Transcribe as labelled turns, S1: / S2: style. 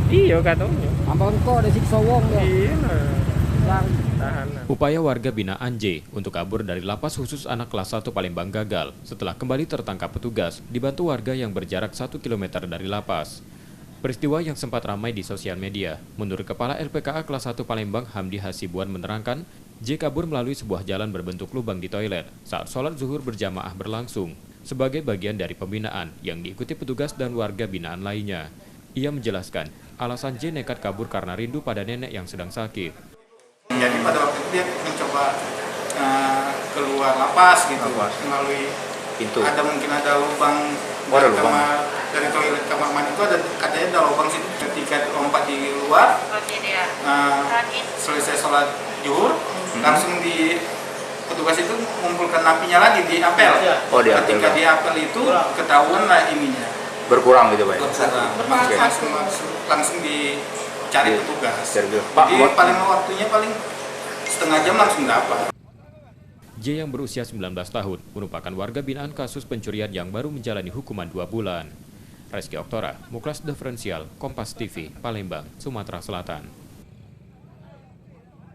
S1: Iya katanya.
S2: Ambon kok ada siksa wong ya.
S1: Iya.
S2: Yang
S1: Tahanan.
S3: Upaya warga binaan J untuk kabur dari lapas khusus anak kelas 1 Palembang gagal setelah kembali tertangkap petugas dibantu warga yang berjarak 1 km dari lapas. Peristiwa yang sempat ramai di sosial media, menurut Kepala LPKA kelas 1 Palembang Hamdi Hasibuan menerangkan, J kabur melalui sebuah jalan berbentuk lubang di toilet saat sholat zuhur berjamaah berlangsung sebagai bagian dari pembinaan yang diikuti petugas dan warga binaan lainnya. Ia menjelaskan, alasan J nekat kabur karena rindu pada nenek yang sedang sakit.
S4: Jadi pada waktu itu dia mencoba keluar lapas gitu, melalui
S5: Pintu.
S4: mungkin ada lubang,
S5: ada lubang.
S4: dari toilet kamar mandi itu katanya ada lubang situ. Ketika lompat di luar, selesai sholat zuhur, langsung petugas itu mengumpulkan napinya lagi di apel.
S5: Oh, di apel.
S4: Ketika di apel itu ketahuan lah ininya.
S5: Berkurang gitu Pak?
S4: Langsung dicari petugas.
S5: Pak,
S4: Jadi paling waktunya paling setengah jam langsung dapat.
S3: J yang berusia 19 tahun merupakan warga binaan kasus pencurian yang baru menjalani hukuman 2 bulan. Reski Oktora, Muklas Diferensial, Kompas TV, Palembang, Sumatera Selatan.